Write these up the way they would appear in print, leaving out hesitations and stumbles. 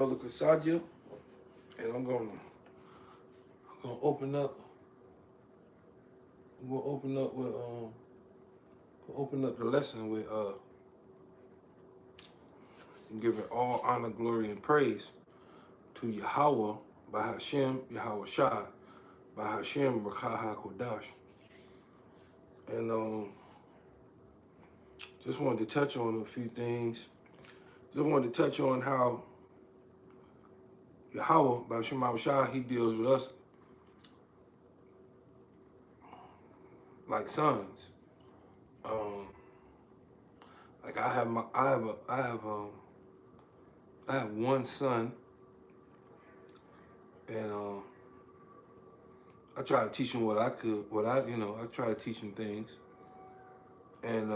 Brother Kasadia, and I'm gonna open up. We'll open up the lesson with giving all honor, glory, and praise to Yahawah by Hashem, Yahawah Shah, by Hashem YAHAWAH. And just wanted to touch on a few things. Just wanted to touch on how Yahawah by Hashem Yahawah Shah, he deals with us like sons. Like I have one son, and I try to teach him what I could, I try to teach him things, and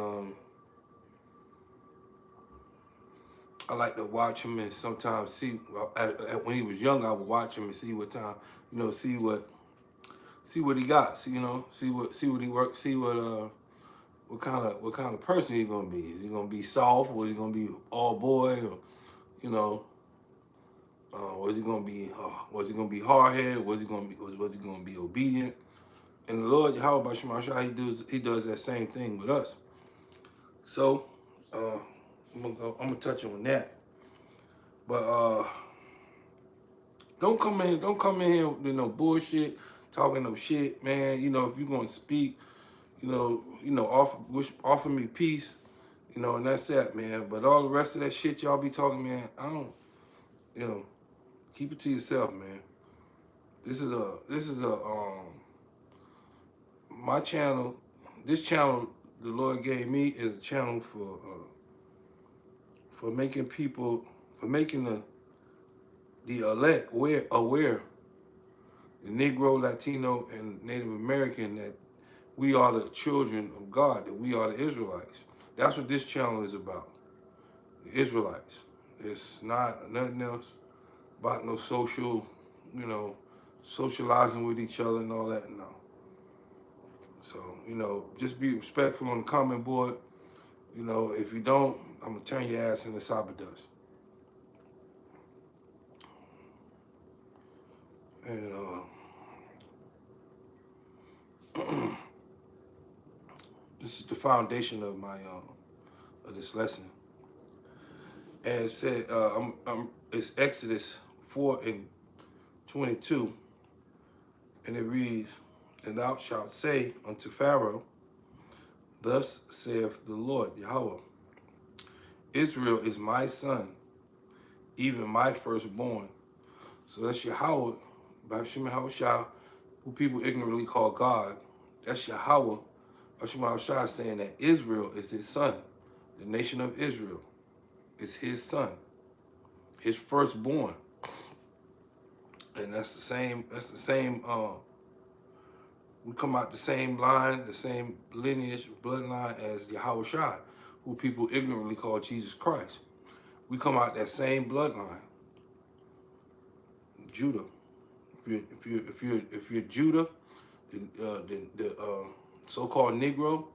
I like to watch him and sometimes see. When he was young, I would watch him and see what time, see what he got, see what he works, see what kind of person he's gonna be. Is he gonna be soft, or is he gonna be all boy, or was he gonna be hard headed? Was he gonna be obedient? And the Lord Yahawah by Shema Shah, he does that same thing with us. So I'm gonna touch on that. But don't come in here with no bullshit, talking no shit, man. If you're gonna speak, offer me peace, and that's that, man. But all the rest of that shit y'all be talking, man, I don't, keep it to yourself, man. This is my channel. This channel the Lord gave me is a channel for making people, for making the elect aware, the Negro, Latino, and Native American, that we are the children of God, that we are the Israelites. That's what this channel is about, the Israelites. It's not nothing else about no socializing with each other and all that, no. So, just be respectful on the comment board. If you don't, I'm going to turn your ass into cyber dust. And this is the foundation of my of this lesson. And it said, it's Exodus 4:22, and it reads, "And thou shalt say unto Pharaoh, Thus saith the Lord Yahawah, Israel is my son, even my firstborn." So that's Yahawah by Hashem Yahawah Shah, who people ignorantly call God. That's Yahawah by Hashem Yahawah Shah saying that Israel is his son. The nation of Israel is his son, his firstborn. And that's the same, we come out the same line, the same lineage, bloodline as Yahawah Shah, who people ignorantly call Jesus Christ. We come out that same bloodline, Judah. If you're Judah, the so-called Negro,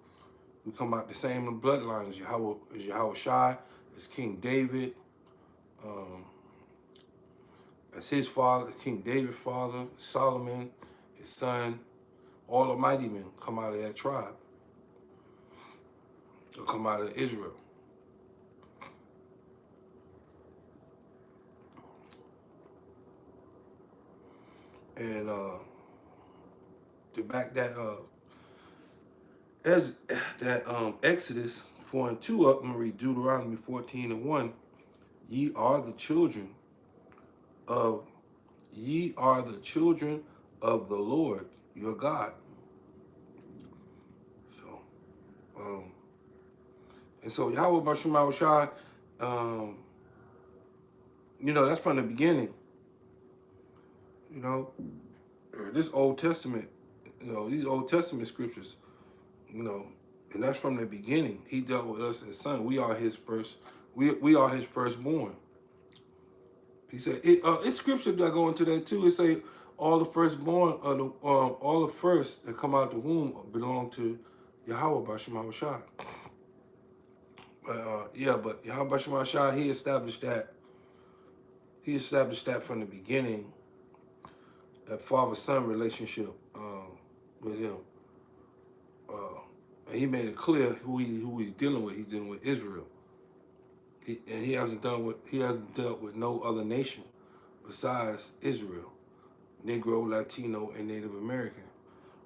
we come out the same bloodline as Yahawah Shah, as King David, as his father, King David's father, Solomon, his son. All the mighty men come out of that tribe. They'll come out of Israel. And to back that Exodus 4:2 up, I'm gonna read Deuteronomy 14:1. Ye are the children of the Lord your God. So, and so Yahawah by Hashem Yahawah Shah, that's from the beginning. This Old Testament, these Old Testament scriptures, and that's from the beginning. He dealt with us as son. We are his we are his firstborn. He said, it's scripture that go into that too. It say all the firstborn, all the first that come out the womb belong to Yahawah by Hashem Yahawah Shah. But Yahawah by Hashem Yahawah Shah, he established that He established that from the beginning, that father-son relationship with him. And he made it clear who he's dealing with. He's dealing with Israel. He hasn't dealt with no other nation besides Israel, Negro, Latino, and Native American.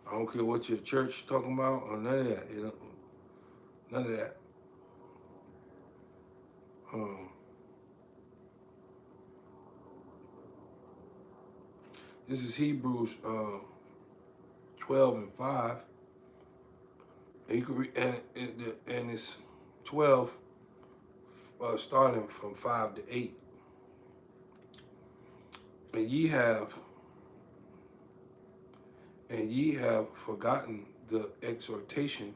I don't care what your church talking about or none of that. None of that. This is Hebrews 12:5. And you can read, and it's 12, starting from 5 to 8. And ye have forgotten the exhortation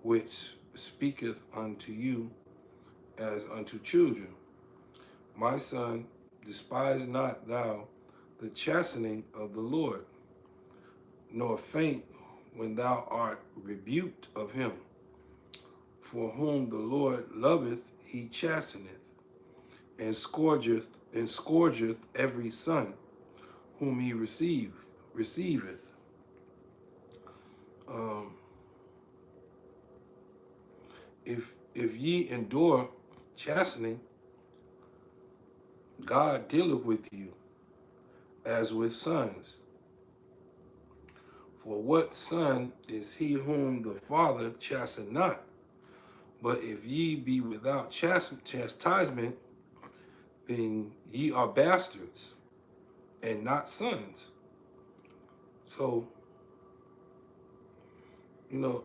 which speaketh unto you as unto children. My son, despise not thou the chastening of the Lord, nor faint when thou art rebuked of him. For whom the Lord loveth, he chasteneth, and scourgeth every son whom he receiveth. If ye endure chastening, God dealeth with you as with sons. For what son is he whom the Father chasten not? But if ye be without chastisement, then ye are bastards and not sons. So, the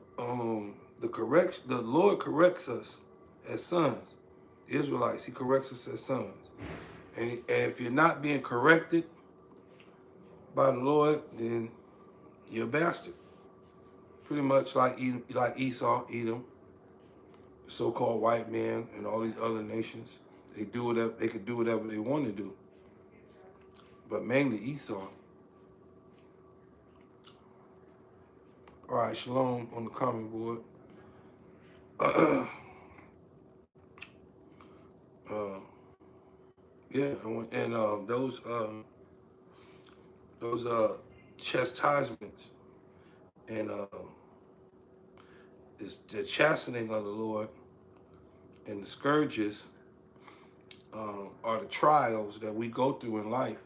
Lord corrects us as sons. The Israelites, he corrects us as sons. And if you're not being corrected by the Lord, then you're a bastard. Pretty much like Esau, Edom, so-called white man, and all these other nations. They could do whatever they want to do. But mainly Esau. All right, shalom on the comment board. Yeah, and those chastisements and it's the chastening of the Lord and the scourges are the trials that we go through in life.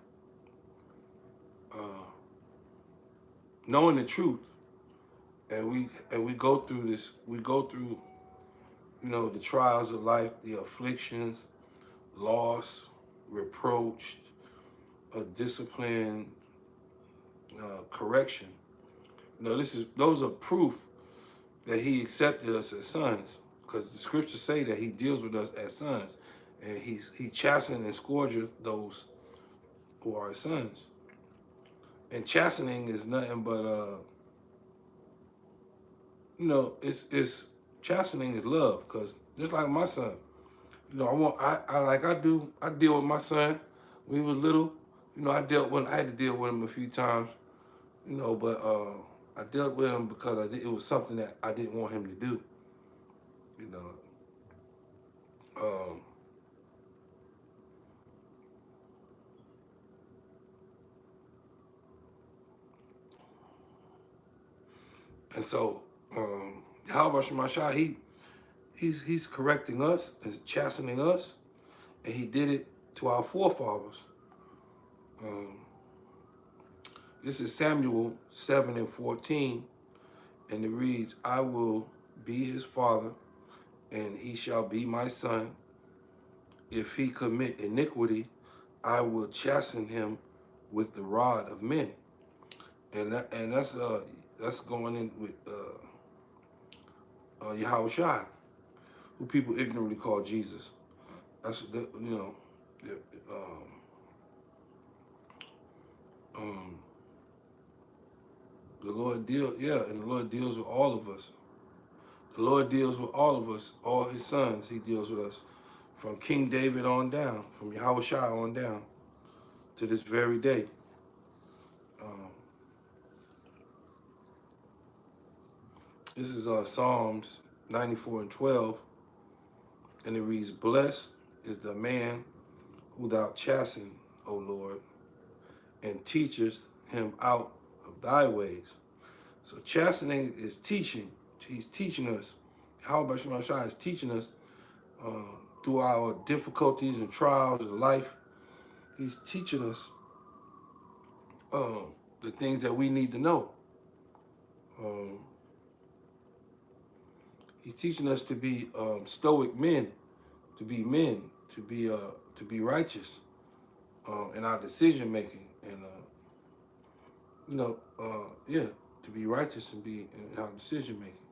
Knowing the truth, and we go through this. We go through, the trials of life, the afflictions, loss, reproach, discipline, correction. Those are proof that he accepted us as sons, because the scriptures say that he deals with us as sons, and he chastens and scourges those who are his sons. And chastening is nothing but it's chastening is love, because just like my son, I deal with my son when he was little. I had to deal with him a few times, but I dealt with him because it was something that I didn't want him to do, and so YAHAWAH Shemashah, he's correcting us and chastening us, and he did it to our forefathers. This is Samuel 7:14, and it reads, I will be his father, and he shall be my son. If he commit iniquity, I will chasten him with the rod of men. And that's going in with YAHAWAH, who people ignorantly call Jesus. That's the Lord and the Lord deals with all of us. The Lord deals with all of us, all his sons. He deals with us from King David on down, from YAHAWAH on down to this very day. This is Psalms 94:12, and it reads, blessed is the man who thou chasten, O Lord, and teachest him out of thy ways. So chastening is teaching. He's teaching us. YAHAWAH is teaching us through our difficulties and trials of life. He's teaching us the things that we need to know. He's teaching us to be stoic men, to be righteous in our decision making, and to be righteous and be in our decision making.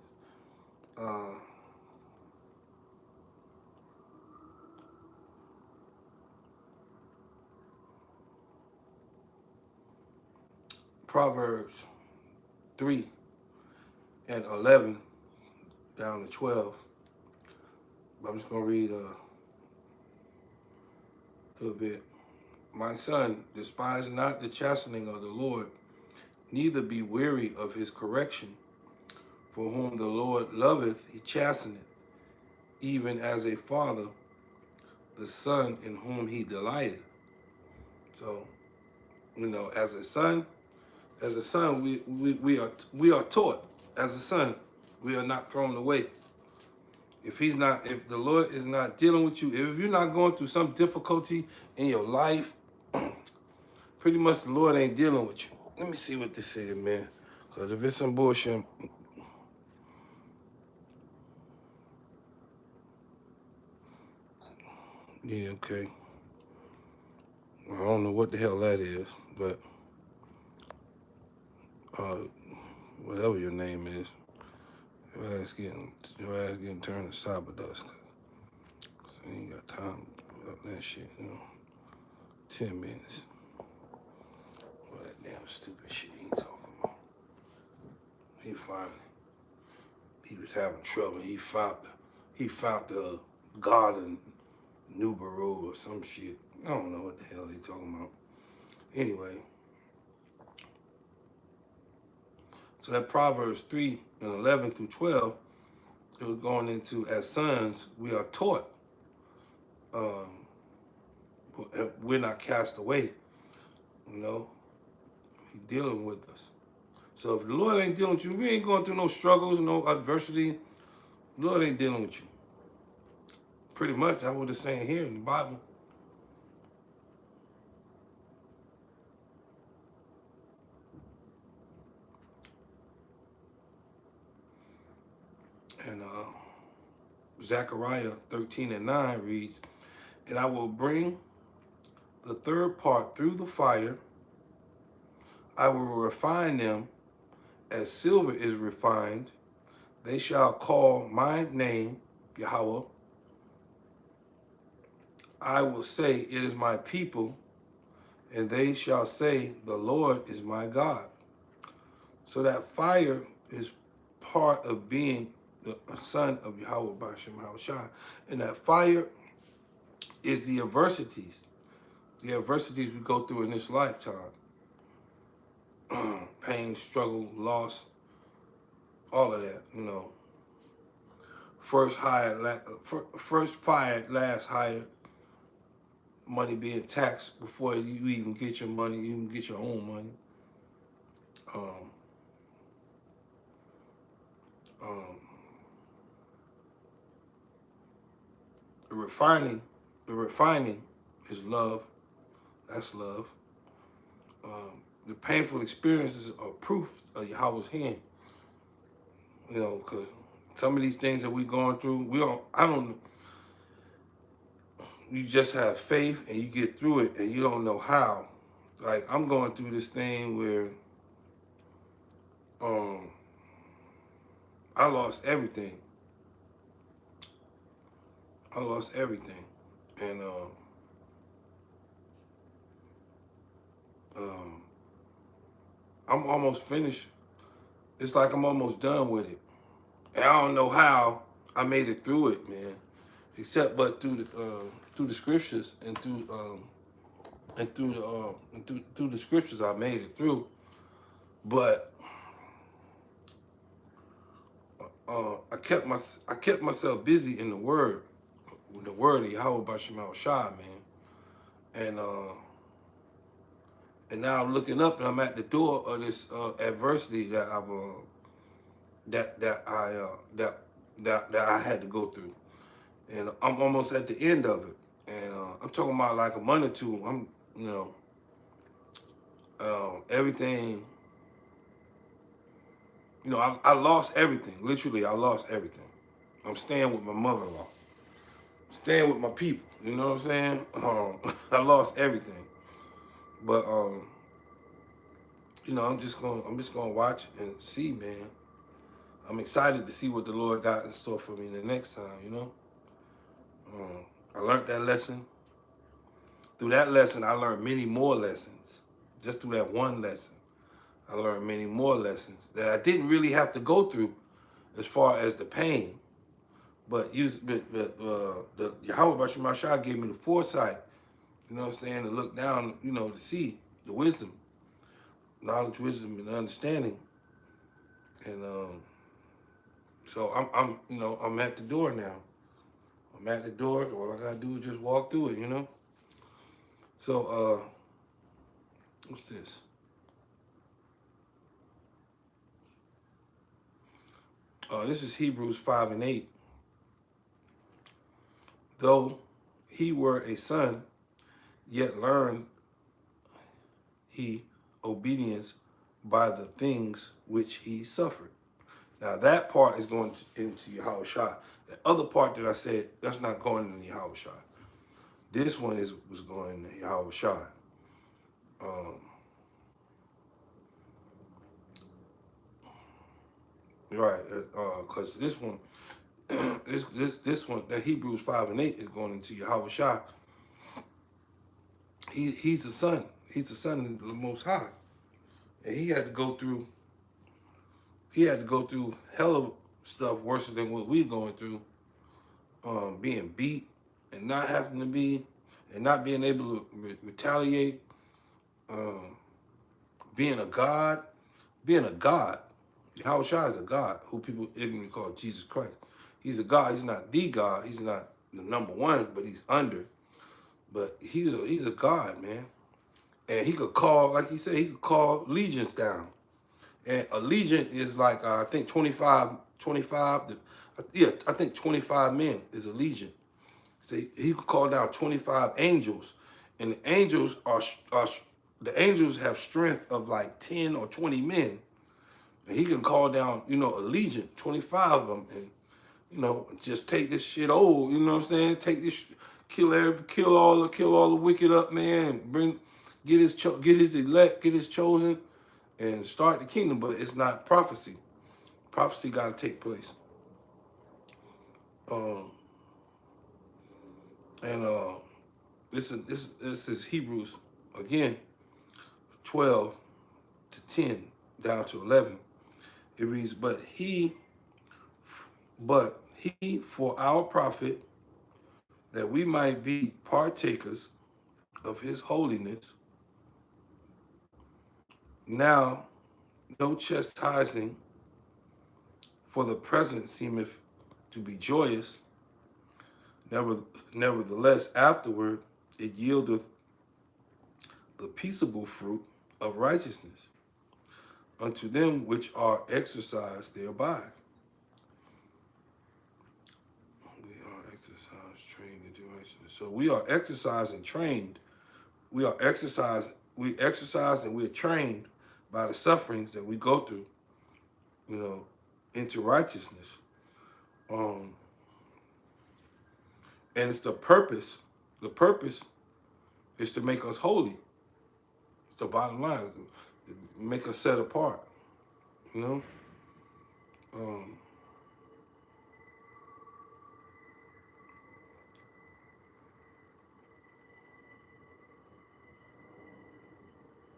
Proverbs 3:11 down to 12. But I'm just going to read a little bit. My son, despise not the chastening of the Lord, neither be weary of his correction. For whom the Lord loveth, he chasteneth, even as a father, the son in whom he delighteth. So, as a son, we are taught. As a son, we are not thrown away. If the Lord is not dealing with you, if you're not going through some difficulty in your life, pretty much the Lord ain't dealing with you. Let me see what this is, man. Because if it's some bullshit, yeah, okay. I don't know what the hell that is, but whatever your name is, your ass getting turned to cyber dust. So you ain't got time to put up that shit, 10 minutes. What that damn stupid shit he talking about. He was having trouble. He found the garden Nubaru or some shit. I don't know what the hell he talking about. Anyway, so that Proverbs 3:11 through 12, it was going into, as sons, we are taught. We're not cast away. He's dealing with us. So if the Lord ain't dealing with you, if you ain't going through no struggles, no adversity, the Lord ain't dealing with you. Pretty much, that's what it's saying here in the Bible. And Zechariah 13:9 reads, and I will bring the third part through the fire. I will refine them as silver is refined. They shall call my name, YAHAWAH. I will say, it is my people, and they shall say, the Lord is my God. So that fire is part of being the son of YAHAWAH. And that fire is the adversities we go through in this lifetime. Pain, struggle, loss, all of that, First fired, last hired. Money being taxed before you even get your money, you even get your own money. The refining is love. That's love. The painful experiences are proof of Yahweh's hand. Because some of these things that we're going through, you just have faith and you get through it and you don't know how. Like, I'm going through this thing where I lost everything. And I'm almost finished. It's like I'm almost done with it. And I don't know how I made it through it, man. Except but through the scriptures and through the scriptures I made it through. But I kept myself busy in the word of YAHAWAH, man. And now I'm looking up and I'm at the door of this adversity that I've that I had to go through, and I'm almost at the end of it. And I'm talking about like a month or two. I'm, everything. I lost everything. Literally, I lost everything. I'm staying with my mother-in-law, staying with my people. You know what I'm saying? I lost everything, but I'm just gonna watch and see, man. I'm excited to see what the Lord got in store for me the next time. I learned that lesson. Through that lesson, I learned many more lessons. Just through that one lesson, I learned many more lessons that I didn't really have to go through as far as the pain. But the Yahawah Bashar Mashah gave me the foresight, you know what I'm saying, to look down, to see the wisdom, knowledge, wisdom, and understanding. And so I'm at the door now. I'm at the door. All I gotta do is just walk through it. So what's this? This is Hebrews 5:8. Though he were a son, yet learned he obedience by the things which he suffered. Now that part is going into YAHAWAH. The other part that I said, that's not going into YAHAWAH. This one was going into YAHAWAH. Right, because this one, this one, that Hebrews 5:8 is going into YAHAWAH. He's the son. He's the son of the Most High, and he had to go through hell of stuff worse than what we're going through. Being beat and not having to be, and not being able to retaliate. Being a God. Yahawashi is a God who people ignorantly call Jesus Christ. He's a God. He's not the God. He's not the number one, but he's under. But he's a God, man. And he could call, like he said, he could call legions down. And a legion is like, I think 25, I think 25 men is a legion. See, he could call down 25 angels. And the angels have strength of like 10 or 20 men. And he can call down, a legion, 25 of them, and, just take this shit over, you know what I'm saying? Take this, kill all the wicked up, man, and get his elect, get his chosen, and start the kingdom. But it's not prophecy. Prophecy got to take place. This is Hebrews again, 12-10 down to 11. It reads, but he for our profit, that we might be partakers of his holiness. Now no chastising for the present seemeth to be joyous. Nevertheless, afterward it yieldeth the peaceable fruit of righteousness unto them which are exercised thereby. We are exercised, trained into righteousness. So we are exercised and trained. We exercise and we're trained by the sufferings that we go through, into righteousness. And it's the purpose. The purpose is to make us holy. It's the bottom line. Make us set apart.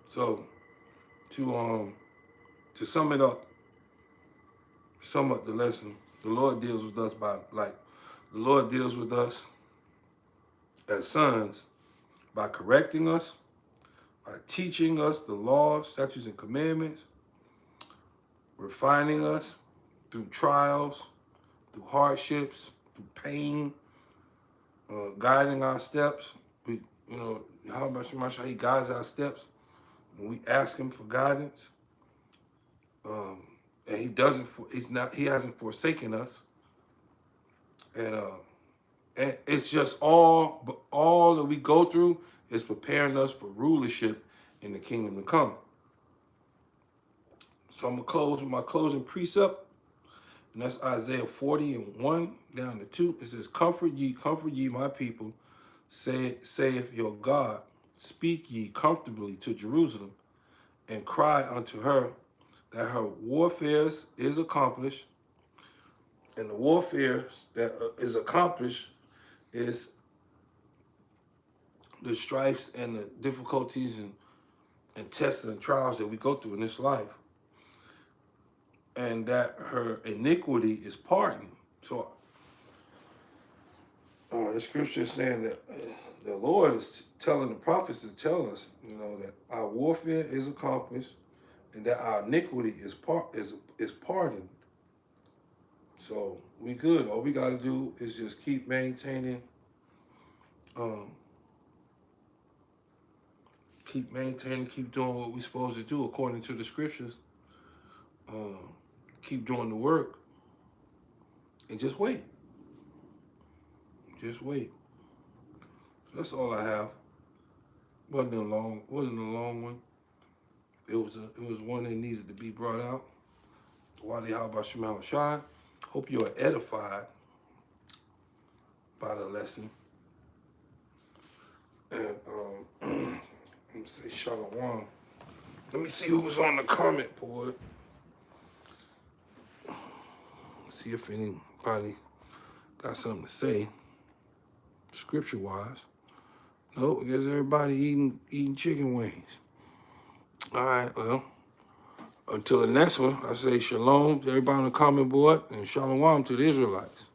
So to sum up the lesson, the Lord deals with us as sons by correcting us, by teaching us the laws, statutes, and commandments, refining us through trials, through hardships, through pain, guiding our steps. Yahweh Shemashah, he guides our steps when we ask him for guidance. And he hasn't forsaken us. And it's just all that we go through is preparing us for rulership in the kingdom to come. So I'm going to close with my closing precept. And that's Isaiah 40:1 down to 2. It says, comfort ye, my people, saith your God. Speak ye comfortably to Jerusalem, and cry unto her that her warfare is accomplished. And the warfare that is accomplished is the strifes and the difficulties and tests and trials that we go through in this life. And that her iniquity is pardoned. So the scripture is saying that the Lord is telling the prophets to tell us, that our warfare is accomplished and that our iniquity is pardoned. So we good. All we got to do is just keep maintaining, keep doing what we're supposed to do according to the scriptures. Keep doing the work and just wait. Just wait. That's all I have. Wasn't a long one. It was one that needed to be brought out. YAHAWAH Shema Shai. Hope you are edified by the lesson. And let me say shalom. Let me see who's on the comment board. See if anybody got something to say, scripture-wise. Nope, I guess everybody eating chicken wings. All right, well, until the next one, I say shalom to everybody on the comment board and shalom to the Israelites.